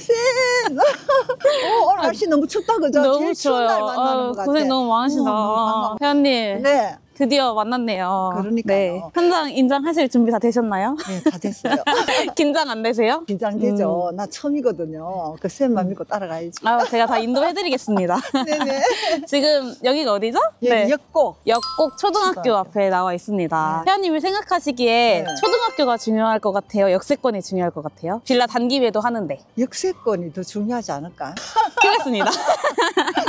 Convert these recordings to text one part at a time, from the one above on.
쌤! 오늘 날씨 너무 춥다, 그죠? 너무 제일 추운 날 추워요. 만나는 것 같아. 고생 너무 많으시다. 회원님. 네. 드디어 만났네요. 그러니까요. 네. 현장 인장하실 준비 다 되셨나요? 네, 다 됐어요. 긴장 안 되세요? 긴장되죠. 나 처음이거든요. 그 쌤만 믿고 따라가야지. 제가 다 인도해드리겠습니다. 네네. 지금 여기가 어디죠? 예, 역곡. 역곡 초등학교 앞에 나와 있습니다. 네. 회원님이 생각하시기에 네. 초등학교가 중요할 것 같아요? 역세권이 중요할 것 같아요? 빌라 단기매도 하는데. 역세권이 더 중요하지 않을까? 틀렸습니다.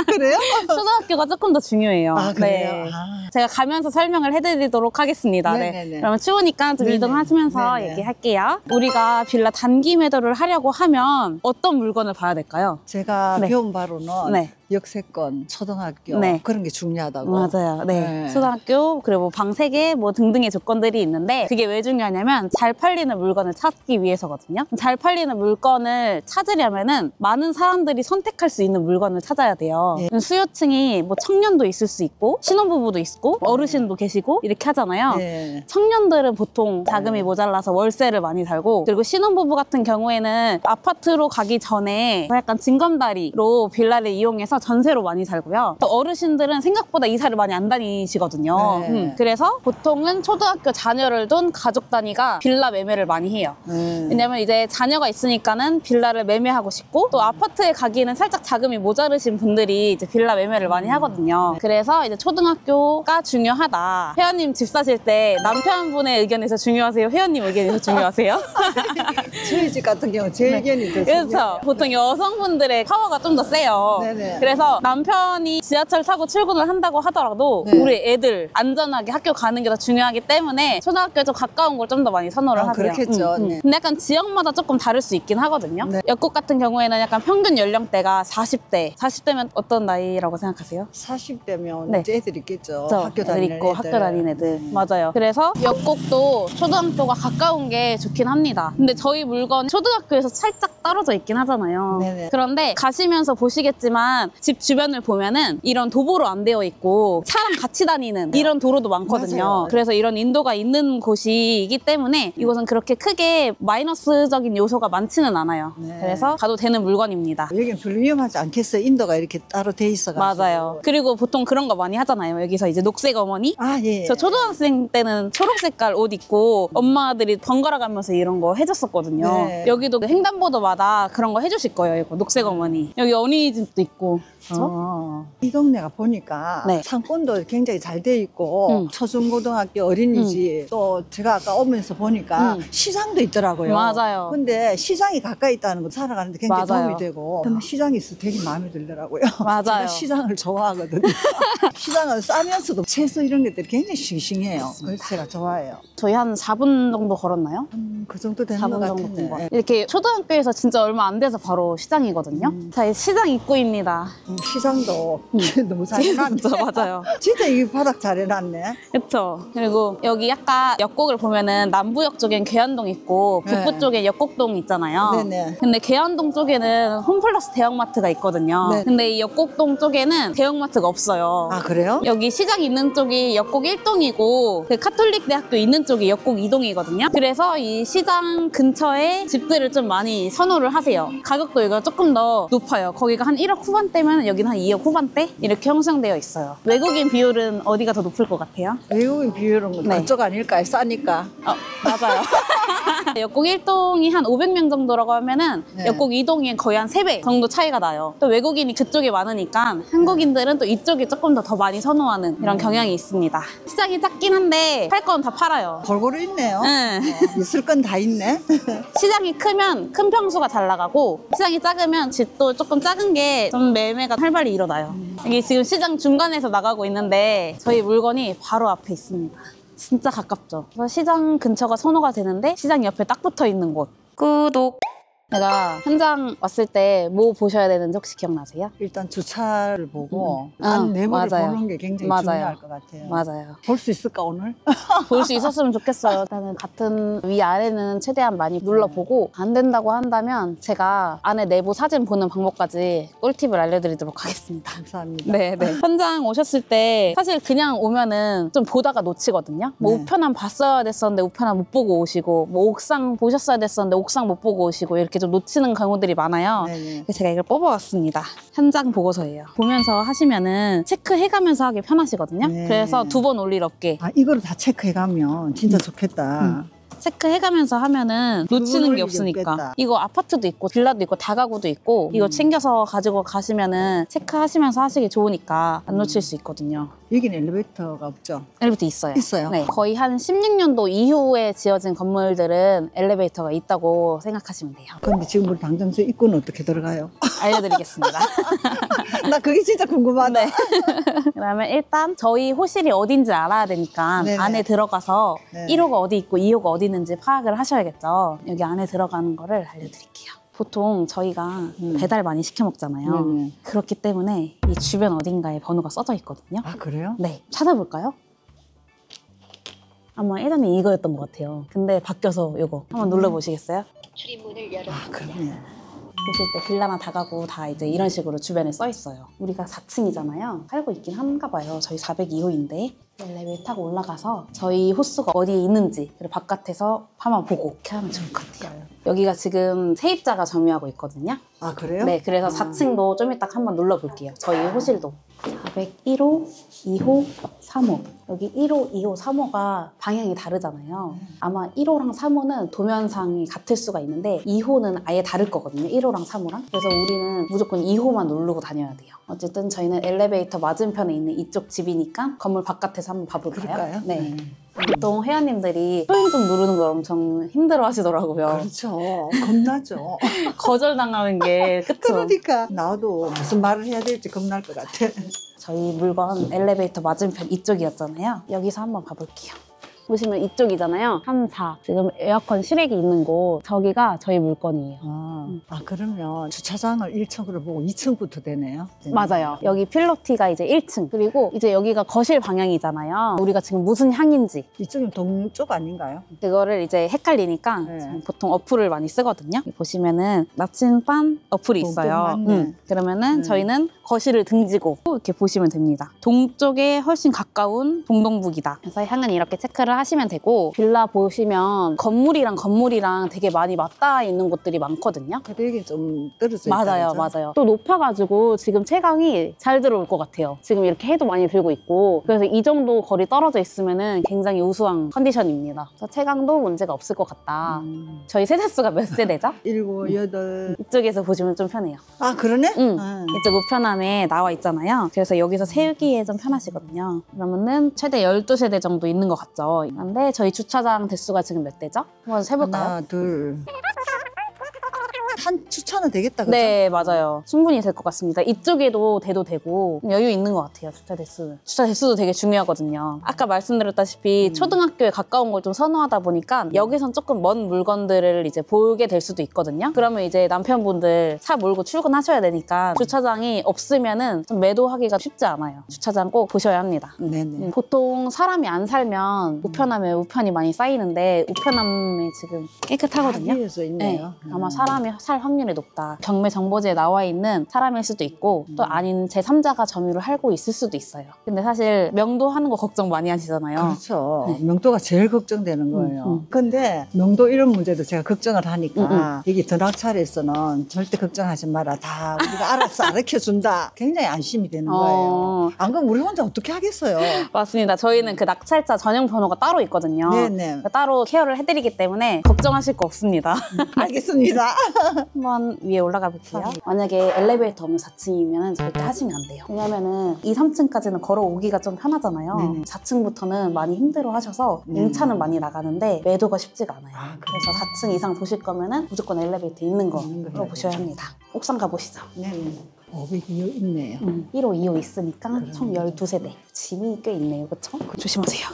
그래요? 초등학교가 조금 더 중요해요. 아, 그래요? 네. 아. 제가 가면서 설명을 해드리도록 하겠습니다. 네. 네네네. 그러면 추우니까 좀 네네. 이동하시면서 네네. 얘기할게요. 우리가 빌라 단기 매도를 하려고 하면 어떤 물건을 봐야 될까요? 제가 네. 배운 바로는 네. 역세권, 초등학교 네. 그런 게 중요하다고. 맞아요. 네. 네. 초등학교, 그리고 방 3개 뭐 등등의 조건들이 있는데 그게 왜 중요하냐면 잘 팔리는 물건을 찾기 위해서거든요. 잘 팔리는 물건을 찾으려면은 많은 사람들이 선택할 수 있는 물건을 찾아야 돼요. 네. 수요층이 뭐 청년도 있을 수 있고 신혼부부도 있고 어르신도 계시고 이렇게 하잖아요. 네. 청년들은 보통 자금이 모자라서 월세를 많이 살고 그리고 신혼부부 같은 경우에는 아파트로 가기 전에 약간 징검다리로 빌라를 이용해서 전세로 많이 살고요. 또 어르신들은 생각보다 이사를 많이 안 다니시거든요. 네. 그래서 보통은 초등학교 자녀를 둔 가족 단위가 빌라 매매를 많이 해요. 왜냐면 이제 자녀가 있으니까는 빌라를 매매하고 싶고 또 아파트에 가기에는 살짝 자금이 모자르신 분들이 이제 빌라 매매를 많이 하거든요. 그래서 이제 초등학교가 중요하다. 회원님 집 사실 때 남편분의 의견에서 중요하세요? 회원님 의견에서 중요하세요? 저희 집 같은 경우 제 의견이 더 그렇죠. 중요해요. 보통 여성분들의 파워가 좀 더 세요. 네네. 그래서 남편이 지하철 타고 출근을 한다고 하더라도 네. 우리 애들 안전하게 학교 가는 게 더 중요하기 때문에 초등학교에 좀 가까운 걸 좀 더 많이 선호를 하세요. 그렇겠죠. 네. 근데 약간 지역마다 조금 다를 수 있긴 하거든요. 네. 역곡 같은 경우에는 약간 평균 연령대가 40대. 40대면 어떤 나이라고 생각하세요? 40대면 네. 이제 애들 있겠죠. 그렇죠. 학교 애들 다니는 있고 애들. 학교 다니는 애들. 맞아요. 그래서 역곡도 초등학교가 가까운 게 좋긴 합니다. 근데 저희 물건 초등학교에서 살짝 떨어져 있긴 하잖아요. 네네. 그런데 가시면서 보시겠지만 집 주변을 보면은 이런 도보로 안 되어 있고 차랑 같이 다니는 이런 도로도 많거든요. 맞아요. 그래서 이런 인도가 있는 곳이기 때문에 이곳은 그렇게 크게 마이너스적인 요소가 많지는 않아요. 네. 그래서 가도 되는 물건입니다. 여긴 별로 위험하지 않겠어요. 인도가 이렇게 따로 돼 있어가지고. 맞아요. 그리고 보통 그런 거 많이 하잖아요. 여기서 이제 녹색 어머니. 아, 예. 저 초등학생 때는 초록 색깔 옷 입고 엄마들이 번갈아 가면서 이런 거 해줬었거든요. 네. 여기도 횡단보도마다 그런 거 해주실 거예요. 이거 녹색 어머니. 여기 어린이집도 있고. 이 동네가 보니까 네. 상권도 굉장히 잘 돼 있고 초중고등학교 어린이집 또 제가 아까 오면서 보니까 시장도 있더라고요. 맞아요. 근데 시장이 가까이 있다는 거 살아가는데 굉장히 맞아요. 도움이 되고 저는 시장이 있어서 되게 마음에 들더라고요. 맞아요. 제가 시장을 좋아하거든요. 시장은 싸면서도 채소 이런 것들이 굉장히 싱싱해요. 그래서 제가 좋아해요. 저희 한 4분 정도 걸었나요? 그 정도 되는 것 4분 정도 같은데. 된 거. 이렇게 초등학교에서 진짜 얼마 안 돼서 바로 시장이거든요. 자, 이 시장 입구입니다. 시장도 너무 잘 해놨네. 진짜 맞아요. 진짜 이 바닥 잘 해놨네. 그렇죠. 그리고 여기 약간 역곡을 보면은 남부역 쪽엔 계안동 있고 북부 네. 쪽에 역곡동 있잖아요. 네네. 근데 계안동 쪽에는 홈플러스 대형마트가 있거든요. 네. 근데 이 역곡동 쪽에는 대형마트가 없어요. 아, 그래요? 여기 시장 있는 쪽이 역곡 1동이고 그 카톨릭 대학교 있는 쪽이 역곡 2동이거든요. 그래서 이 시장 근처에 집들을 좀 많이 선호를 하세요. 가격도 이거 조금 더 높아요. 거기가 한 1억 후반대면 여기는 한 2억 후반대 이렇게 형성되어 있어요. 외국인 비율은 어디가 더 높을 것 같아요? 외국인 비율은 네. 그쪽 아닐까요? 싸니까. 맞아요. 역곡 1동이 한 500명 정도라고 하면은 네. 역곡 2동이 거의 한 3배 정도 차이가 나요. 또 외국인이 그쪽에 많으니까 한국인들은 또 이쪽이 조금 더 많이 선호하는 이런 경향이 있습니다. 시장이 작긴 한데 팔 건 다 팔아요. 골고루 있네요. 응. 있을 건 다 있네. 시장이 크면 큰 평수가 잘 나가고 시장이 작으면 집도 조금 작은 게 좀 매매가 활발히 일어나요. 이게 지금 시장 중간에서 나가고 있는데 저희 물건이 바로 앞에 있습니다. 진짜 가깝죠. 그래서 시장 근처가 선호가 되는데 시장 옆에 딱 붙어 있는 곳. 구독! 제가 현장 왔을 때 뭐 보셔야 되는지 혹시 기억나세요? 일단 주차를 보고 아, 안 내부를 맞아요. 보는 게 굉장히 맞아요. 중요할 것 같아요. 맞아요. 볼 수 있을까 오늘? 볼 수 있었으면 좋겠어요. 일단은 같은 위아래는 최대한 많이 눌러보고 안 된다고 한다면 제가 안에 내부 사진 보는 방법까지 꿀팁을 알려드리도록 하겠습니다. 감사합니다. 네네. 현장 오셨을 때 사실 그냥 오면은 좀 보다가 놓치거든요. 뭐 네. 우편함 봤어야 됐었는데 우편함 못 보고 오시고 뭐 옥상 보셨어야 됐었는데 옥상 못 보고 오시고 이렇게 이렇게 좀 놓치는 경우들이 많아요. 네네. 그래서 제가 이걸 뽑아왔습니다. 현장 보고서예요. 보면서 하시면은 체크해가면서 하기 편하시거든요. 네. 그래서 2번 올 일 없게 아, 이거를 다 체크해가면 진짜 좋겠다. 체크해가면서 하면은 놓치는 게 일이 없으니까. 없겠다. 이거 아파트도 있고 빌라도 있고 다가구도 있고 이거 챙겨서 가지고 가시면은 체크하시면서 하시기 좋으니까 안 놓칠 수 있거든요. 여기는 엘리베이터가 없죠? 엘리베이터 있어요. 있어요? 네, 거의 한 16년도 이후에 지어진 건물들은 엘리베이터가 있다고 생각하시면 돼요. 근데 지금 우리 당장서 입구는 어떻게 들어가요? 알려드리겠습니다. 나 그게 진짜 궁금하다. 네. 그러면 일단 저희 호실이 어딘지 알아야 되니까 네네. 안에 들어가서 네. 1호가 어디 있고 2호가 어디 있는지 파악을 하셔야겠죠. 여기 안에 들어가는 거를 알려드릴게요. 보통 저희가 배달 많이 시켜 먹잖아요. 네네. 그렇기 때문에 이 주변 어딘가에 번호가 써져 있거든요. 아, 그래요? 네, 찾아볼까요? 아마 예전에 이거였던 것 같아요. 근데 바뀌어서 이거 한번 눌러보시겠어요? 출입문을 열어 아, 그러네. 보실 때 빌라나 다가구 다 이제 이런 식으로 주변에 써 있어요. 우리가 4층이잖아요. 살고 있긴 한가 봐요. 저희 402호인데 엘리베이터 타고 올라가서 저희 호수가 어디에 있는지 그리고 바깥에서 한번 보고 이렇게 하면 좋을 것 같아요. 여기가 지금 세입자가 점유하고 있거든요. 아, 그래요? 네, 그래서 4층도 좀 이따 한번 눌러볼게요. 저희 호실도 401호, 2호, 3호. 여기 1호, 2호, 3호가 방향이 다르잖아요. 아마 1호랑 3호는 도면상이 같을 수가 있는데 2호는 아예 다를 거거든요. 1호랑 3호랑. 그래서 우리는 무조건 2호만 누르고 다녀야 돼요. 어쨌든 저희는 엘리베이터 맞은편에 있는 이쪽 집이니까 건물 바깥에서 한번 봐볼까요? 그럴까요? 네. 보통 회원님들이 초인종 좀 누르는 걸 엄청 힘들어 하시더라고요. 그렇죠. 겁나죠. 거절당하는 게 끝이죠. 그러니까 나도 무슨 말을 해야 될지 겁날 것 같아. 저희 물건 엘리베이터 맞은편 이쪽이었잖아요. 여기서 한번 봐볼게요. 보시면 이쪽이잖아요. 3, 4. 지금 에어컨 실외기 있는 곳. 저기가 저희 물건이에요. 아, 그러면 주차장을 1층으로 보고 2층부터 되네요. 맞아요. 여기 필로티가 이제 1층. 그리고 이제 여기가 거실 방향이잖아요. 우리가 지금 무슨 향인지. 이쪽은 동쪽 아닌가요? 그거를 이제 헷갈리니까 네. 보통 어플을 많이 쓰거든요. 여기 보시면은 나침반 어플이 있어요. 맞네. 그러면은 저희는 거실을 등지고 이렇게 보시면 됩니다. 동쪽에 훨씬 가까운 동동북이다. 그래서 향은 이렇게 체크를 하시면 되고 빌라 보시면 건물이랑 되게 많이 맞닿아 있는 곳들이 많거든요. 근데 여기 좀 떨어져 있다. 맞아요, 그죠? 맞아요. 또 높아가지고 지금 채광이 잘 들어올 것 같아요. 지금 이렇게 해도 많이 들고 있고 그래서 이 정도 거리 떨어져 있으면은 굉장히 우수한 컨디션입니다. 그래서 채광도 문제가 없을 것 같다. 저희 세대수가 몇 세대죠? 7, 8. 이쪽에서 보시면 좀 편해요. 아, 그러네? 응. 아. 이쪽 우편함에 나와 있잖아요. 그래서 여기서 세우기에 좀 편하시거든요. 그러면은 최대 12세대 정도 있는 것 같죠. 근데 저희 주차장 대수가 지금 몇 대죠? 한번 세볼까요? 하나, 둘. 한 주차는 되겠다, 그죠? 네, 맞아요. 충분히 될 것 같습니다. 이쪽에도 대도 되고 여유 있는 것 같아요, 주차 대수. 주차 대수도 되게 중요하거든요. 아까 말씀드렸다시피 초등학교에 가까운 걸 좀 선호하다 보니까 여기선 조금 먼 물건들을 이제 보게 될 수도 있거든요. 그러면 이제 남편분들 차 몰고 출근하셔야 되니까 주차장이 없으면은 좀 매도하기가 쉽지 않아요. 주차장 꼭 보셔야 합니다. 네네. 보통 사람이 안 살면 우편함에 우편이 많이 쌓이는데 우편함에 지금 깨끗하거든요. 위에서 있네요. 네, 아마 사람이 살 확률이 높다. 경매 정보지에 나와 있는 사람일 수도 있고 또 아닌 제3자가 점유를 하고 있을 수도 있어요. 근데 사실 명도하는 거 걱정 많이 하시잖아요. 그렇죠. 네. 명도가 제일 걱정되는 거예요. 근데 명도 이런 문제도 제가 걱정을 하니까 여기 드락찰에서는 절대 걱정하지 마라. 다 우리가 알아서 가르쳐준다. 굉장히 안심이 되는 거예요. 안 그러면 우리 혼자 어떻게 하겠어요? 맞습니다. 저희는 그 낙찰자 전용 번호가 따로 있거든요. 네네. 따로 케어를 해드리기 때문에 걱정하실 거 없습니다. 알겠습니다. 한번 위에 올라가 볼게요. 만약에 엘리베이터 없는 4층이면 절대 하시면 안 돼요. 왜냐면은 2, 3층까지는 걸어오기가 좀 편하잖아요. 네네. 4층부터는 많이 힘들어 하셔서 임차는 많이 나가는데 매도가 쉽지가 않아요. 아, 그래서 4층 이상 보실 거면은 무조건 엘리베이터 있는 거로 해야 보셔야 합니다. 옥상 가보시죠. 네네. 502호 있네요. 1호, 2호 있으니까 그러네. 총 12세대. 짐이 꽤 있네요. 그쵸? 조심하세요.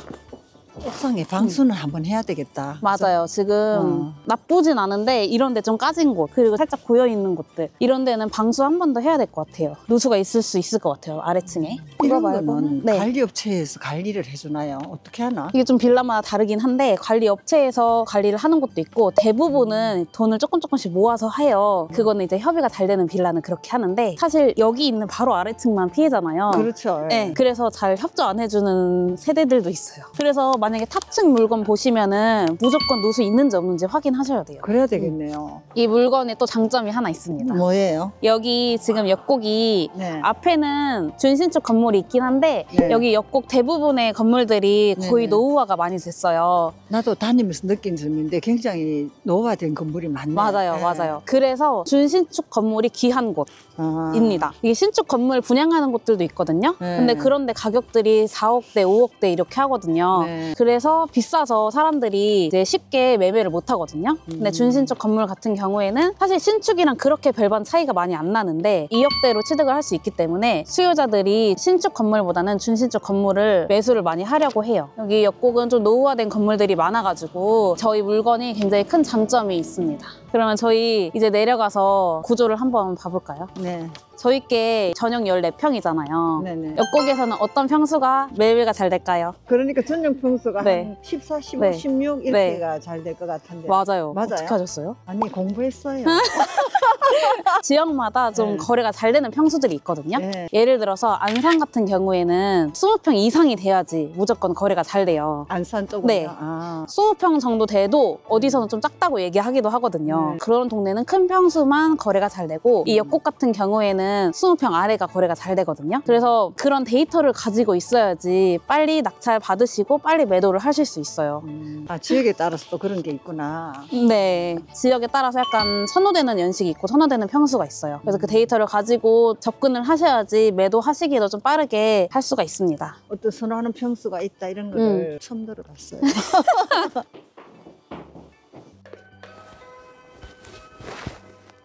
옥상에 방수는 한번 해야 되겠다. 맞아요. 지금 나쁘진 않은데 이런 데 좀 까진 곳 그리고 살짝 고여있는 곳들 이런 데는 방수 한 번 더 해야 될 것 같아요. 누수가 있을 수 있을 것 같아요. 아래층에. 이런 이거 거는 말고는 네. 관리업체에서 관리를 해주나요? 어떻게 하나? 이게 좀 빌라마다 다르긴 한데 관리 업체에서 관리를 하는 것도 있고 대부분은 돈을 조금씩 모아서 해요. 그거는 이제 협의가 잘 되는 빌라는 그렇게 하는데 사실 여기 있는 바로 아래층만 피해잖아요. 그렇죠. 네, 그래서 잘 협조 안 해주는 세대들도 있어요. 그래서 만약에 탑층 물건 보시면은 무조건 누수 있는지 없는지 확인하셔야 돼요. 그래야 되겠네요. 이 물건에 또 장점이 하나 있습니다. 뭐예요? 여기 지금 옆곡이 네. 앞에는 준신축 건물이 있긴 한데 네. 여기 옆곡 대부분의 건물들이 거의 네네. 노후화가 많이 됐어요. 나도 다니면서 느낀 점인데 굉장히 노후화된 건물이 많네요. 맞아요, 네. 맞아요. 그래서 준신축 건물이 귀한 아. 곳입니다. 이게 신축 건물 분양하는 곳들도 있거든요. 네. 근데 그런데 가격들이 4억대, 5억대 이렇게 하거든요. 네. 그래서 비싸서 사람들이 이제 쉽게 매매를 못 하거든요. 근데 준신축 건물 같은 경우에는 사실 신축이랑 그렇게 별반 차이가 많이 안 나는데 2억대로 취득을 할 수 있기 때문에 수요자들이 신축 건물보다는 준신축 건물을 매수를 많이 하려고 해요. 여기 옆곡은 좀 노후화된 건물들이 많아가지고 저희 물건이 굉장히 큰 장점이 있습니다. 그러면 저희 이제 내려가서 구조를 한번 봐볼까요? 네. 저희께 전용 14평이잖아요. 네네. 옆곡에서는 어떤 평수가 매매가 잘 될까요? 그러니까 전용 평수가 네. 한 14, 15, 네. 16 이렇게가 잘 될 것 같은데. 맞아요. 맞아요? 어떻게 하셨어요? 아니 공부했어요. 지역마다 좀 네. 거래가 잘 되는 평수들이 있거든요. 네. 예를 들어서 안산 같은 경우에는 20평 이상이 돼야지 무조건 거래가 잘 돼요. 안산 쪽으로. 네. 아. 20평 정도 돼도 어디서는 좀 작다고 얘기하기도 하거든요. 그런 동네는 큰 평수만 거래가 잘 되고 이 옆곡 같은 경우에는 20평 아래가 거래가 잘 되거든요. 그래서 그런 데이터를 가지고 있어야지 빨리 낙찰 받으시고 빨리 매도를 하실 수 있어요. 아, 지역에 따라서 또 그런 게 있구나. 네, 지역에 따라서 약간 선호되는 연식이 있고 선호되는 평수가 있어요. 그래서 그 데이터를 가지고 접근을 하셔야지 매도하시기도 좀 빠르게 할 수가 있습니다. 어떤 선호하는 평수가 있다 이런 거를 처음 들어봤어요.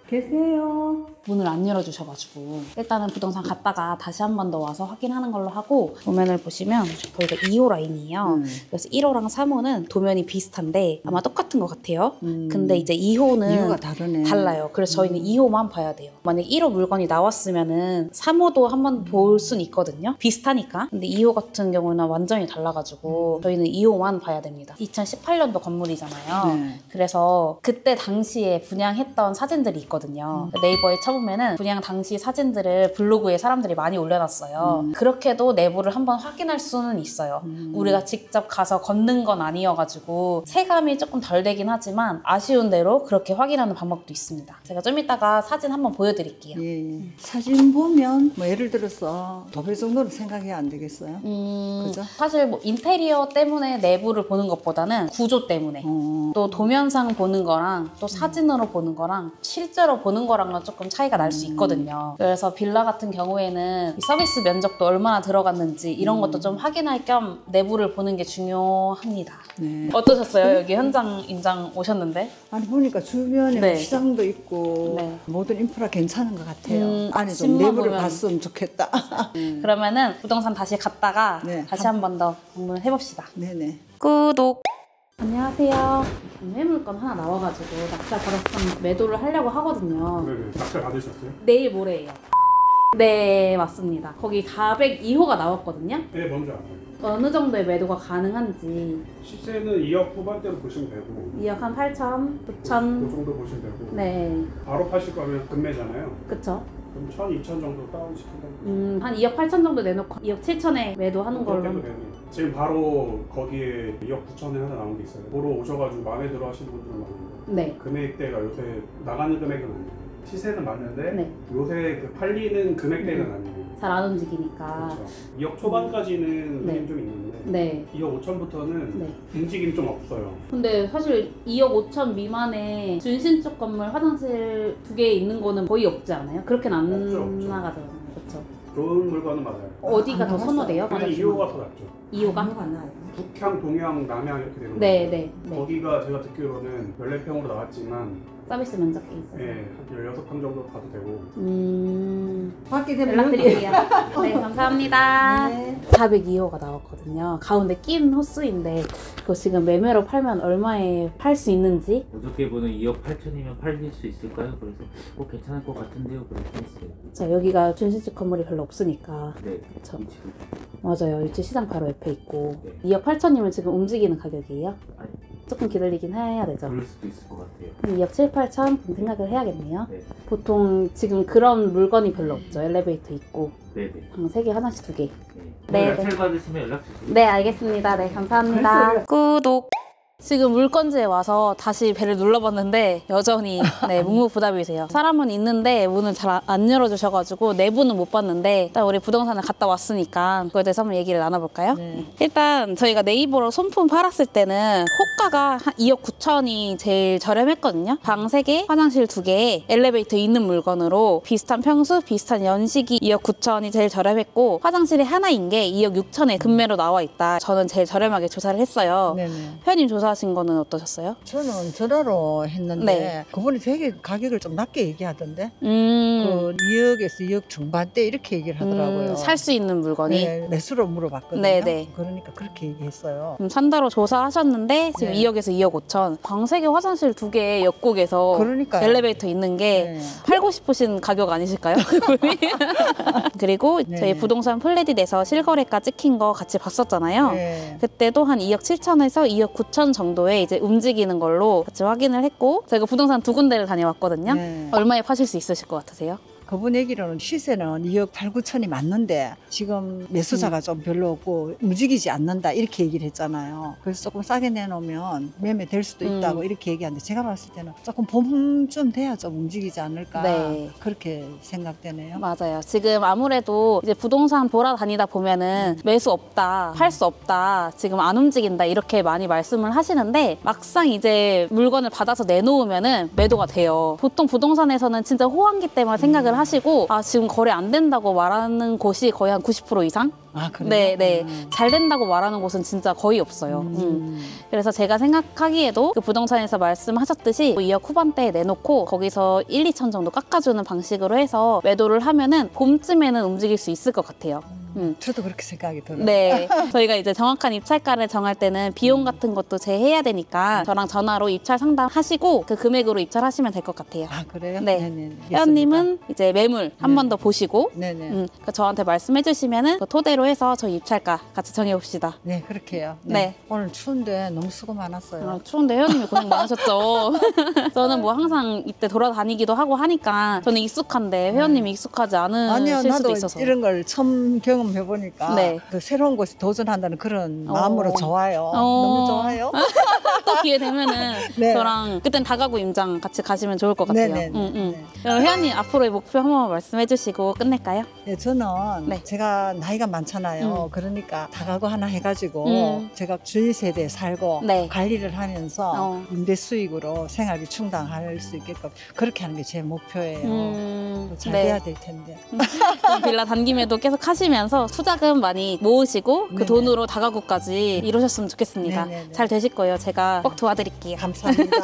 계세요. 문을 안 열어주셔가지고 일단은 부동산 갔다가 다시 한 번 더 와서 확인하는 걸로 하고 도면을 보시면 저희가 2호 라인이에요. 그래서 1호랑 3호는 도면이 비슷한데 아마 똑같은 것 같아요. 근데 이제 2호는 이유가 다르네. 달라요. 그래서 저희는 2호만 봐야 돼요. 만약 1호 물건이 나왔으면은 3호도 한번 볼 순 있거든요. 비슷하니까. 근데 2호 같은 경우는 완전히 달라가지고 저희는 2호만 봐야 됩니다. 2018년도 건물이잖아요. 네. 그래서 그때 당시에 분양했던 사진들이 있거든요. 네이버에 쳐보면은 분양 당시 사진들을 블로그에 사람들이 많이 올려놨어요. 그렇게도 내부를 한번 확인할 수는 있어요. 우리가 직접 가서 걷는 건 아니어가지고 체감이 조금 덜 되긴 하지만 아쉬운 대로 그렇게 확인하는 방법도 있습니다. 제가 좀 이따가 사진 한번 보여드릴게요. 예. 사진 보면 뭐 예를 들어서 도배 정도는 생각이 안 되겠어요? 그죠? 사실 뭐 인테리어 때문에 내부를 보는 것보다는 구조 때문에 또 도면상 보는 거랑 또 사진으로 보는 거랑 실제로 보는 거랑은 조금 차이가 날 수 있거든요. 그래서 빌라 같은 경우에는 이 서비스 면적도 얼마나 들어갔는지 이런 것도 좀 확인할 겸 내부를 보는 게 중요합니다. 네. 어떠셨어요? 여기 현장 임장 오셨는데? 아니 보니까 주변에 네. 뭐 시장도 있고 네. 모든 인프라 괜찮은 것 같아요. 안에 좀 신문 내부를 보면. 봤으면 좋겠다. 그러면은 부동산 다시 갔다가 네. 다시 한 번 더 방문해봅시다. 네네. 구독! 안녕하세요. 매물건 하나 나와가지고 낙찰 받았으면 매도를 하려고 하거든요. 네네. 낙찰 받으셨어요? 내일 모레예요. 네, 맞습니다. 거기 402호가 나왔거든요. 네, 뭔지 알아요. 어느 정도의 매도가 가능한지 시세는 2억 후반대로 보시면 되고 2억 한 8천, 그 9천. 정도 보시면 되고 네, 바로 파실 거면 금매잖아요. 그쵸. 그럼 1,000, 2,000 정도 다운시키면 한 2억 8천 정도 내놓고 2억 7천에 매도하는 걸로. 그렇게도 되고 지금 바로 거기에 2억 9천에 하나 나온 게 있어요. 보러 오셔가지고 마음에 들어 하시는 분들은 많은데 네. 금액대가 요새 나가는 금액은 아니에요. 시세는 맞는데 네. 요새 그 팔리는 금액대는 아니에요. 잘 안 움직이니까. 그렇죠. 2억 초반까지는 네. 힘 좀 있는데 네. 2억 5천부터는 네. 움직임이 좀 없어요. 근데 사실 2억 5천 미만에 준신축 건물 화장실 2개 있는 거는 거의 없지 않아요? 그렇게는 안 없죠. 나가잖아요. 그렇죠. 좋은 물건은 맞아요. 어디가 안 더 나갔어요. 선호돼요? 그냥 화장실? 2호가 더 낫죠. 2호가? 안 나요. 북향, 동향, 남향 이렇게 되는 네, 거예요. 네, 네. 거기가 제가 듣기로는 14평으로 나왔지만 서비스 면적이 있어서. 예, 한 16평 정도 가도 되고 받게 되면 연락드릴게요. 네, 감사합니다. 네. 402호가 나왔거든요. 가운데 낀 호수인데 그거 지금 매매로 팔면 얼마에 팔 수 있는지. 어저께 보는 2억 8천이면 팔릴 수 있을까요? 그래서 괜찮을 것 같은데요. 그렇게 했어요. 자, 여기가 준신축 건물이 별로 없으니까. 네, 그쵸. 위치도 맞아요. 유치 시장 바로 옆에 있고. 네. 2억 8천이면 지금 움직이는 가격이에요? 아니, 조금 기다리긴 해야 되죠. 그럴 수도 있을 것 같아요. 한 2억 7, 8천 생각을 해야겠네요. 네. 보통 지금 그런 물건이 별로 없죠. 엘리베이터 있고. 네네. 3개 하나씩 2개. 네. 네, 야채 받으시면 연락 주세요. 네, 알겠습니다. 네, 감사합니다. 구독. 지금 물건지에 와서 다시 배를 눌러봤는데 여전히 네, 묵묵부답이세요. 사람은 있는데 문을 잘 안 열어주셔가지고 내부는 못 봤는데 일단 우리 부동산을 갔다 왔으니까 그거에 대해서 한번 얘기를 나눠볼까요? 네. 일단 저희가 네이버로 손품 팔았을 때는 호가가 한 2억 9천이 제일 저렴했거든요. 방 3개, 화장실 2개, 엘리베이터 있는 물건으로 비슷한 평수, 비슷한 연식이 2억 9천이 제일 저렴했고 화장실이 하나인 게 2억 6천에 금매로 나와 있다. 저는 제일 저렴하게 조사를 했어요. 네네. 회원님 조사하신 거는 어떠셨어요? 저는 전화로 했는데 네. 그분이 되게 가격을 좀 낮게 얘기하던데 그 2억에서 2억 중반대 이렇게 얘기를 하더라고요. 살 수 있는 물건이. 네, 매수로 물어봤거든요. 네네. 그러니까 그렇게 얘기했어요. 산다로 조사하셨는데 지금 네. 2억에서 2억 5천. 방 3개 화장실 2개 옆곡에서 그러니까요. 엘리베이터 있는 게 네. 팔고 싶으신 가격 아니실까요? 그분이? 그리고 네. 저희 부동산 플레딧에서 실거래가 찍힌 거 같이 봤었잖아요. 네. 그때도 한 2억 7천에서 2억 9천 정도에 이제 움직이는 걸로 같이 확인을 했고 저희가 부동산 2군데를 다녀왔거든요. 네. 얼마에 파실 수 있으실 것 같으세요? 그분 얘기로는 시세는 2억 8, 9천이 맞는데 지금 매수자가 좀 별로 없고 움직이지 않는다 이렇게 얘기를 했잖아요. 그래서 조금 싸게 내놓으면 매매될 수도 있다고 이렇게 얘기하는데 제가 봤을 때는 조금 봄쯤 돼야 좀 움직이지 않을까 네. 그렇게 생각되네요. 맞아요. 지금 아무래도 이제 부동산 돌아다니다 보면은 매수 없다, 팔 수 없다, 지금 안 움직인다 이렇게 많이 말씀을 하시는데 막상 이제 물건을 받아서 내놓으면은 매도가 돼요. 보통 부동산에서는 진짜 호황기 때문에 생각을 하시고 아 지금 거래 안 된다고 말하는 곳이 거의 한 90% 이상? 아, 그래요? 네, 네. 잘 된다고 말하는 곳은 진짜 거의 없어요. 그래서 제가 생각하기에도 그 부동산에서 말씀하셨듯이 2억 후반대에 내놓고 거기서 1, 2천 정도 깎아주는 방식으로 해서 매도를 하면은 봄쯤에는 움직일 수 있을 것 같아요. 저도 그렇게 생각이 들어요. 네. 저희가 이제 정확한 입찰가를 정할 때는 비용 같은 것도 제해야 되니까 저랑 전화로 입찰 상담하시고 그 금액으로 입찰하시면 될 것 같아요. 아, 그래요? 네. 네네. 회원님은 이제 매물 한 번 더 보시고 네네. 그러니까 저한테 말씀해 주시면은 그 토대로 해서 저희 입찰가 같이 정해봅시다. 네, 그렇게 해요. 네. 오늘 추운데 너무 수고 많았어요. 아, 추운데 회원님이 고생 많으셨죠. 저는 뭐 항상 이때 돌아다니기도 하고 하니까 저는 익숙한데 회원님이 익숙하지 아니요, 않으실 수도 나도 있어서. 이런 걸 처음 경험해보니까 네. 그 새로운 곳에 도전한다는 그런 마음으로 좋아요. 어. 너무 좋아요. 또 기회 되면은 네. 저랑 그땐 다가구 임장 같이 가시면 좋을 것 같아요. 네네. 네. 그럼 회원님 앞으로의 목표 한번 말씀해 주시고 끝낼까요? 네, 저는 네. 제가 나이가 많잖아요. 그러니까 다가구 하나 해가지고 제가 주위 세대에 살고 네. 관리를 하면서 임대 수익으로 생활비 충당할 수 있게끔 그렇게 하는 게 제 목표예요. 잘 네. 돼야 될 텐데. 빌라 단기매도 계속 하시면서 투자금 많이 모으시고 그 네네. 돈으로 다가구까지 이루셨으면 좋겠습니다. 네네네. 잘 되실 거예요. 제가 꼭 도와드릴게요. 감사합니다.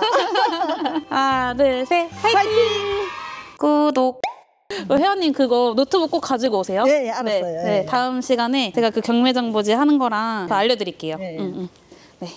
하나, 둘, 셋, 화이팅! 구독. 회원님 그거 노트북 꼭 가지고 오세요. 네, 알았어요. 네, 예. 다음 시간에 제가 그 경매 정보지 하는 거랑 다 알려드릴게요. 네. 네.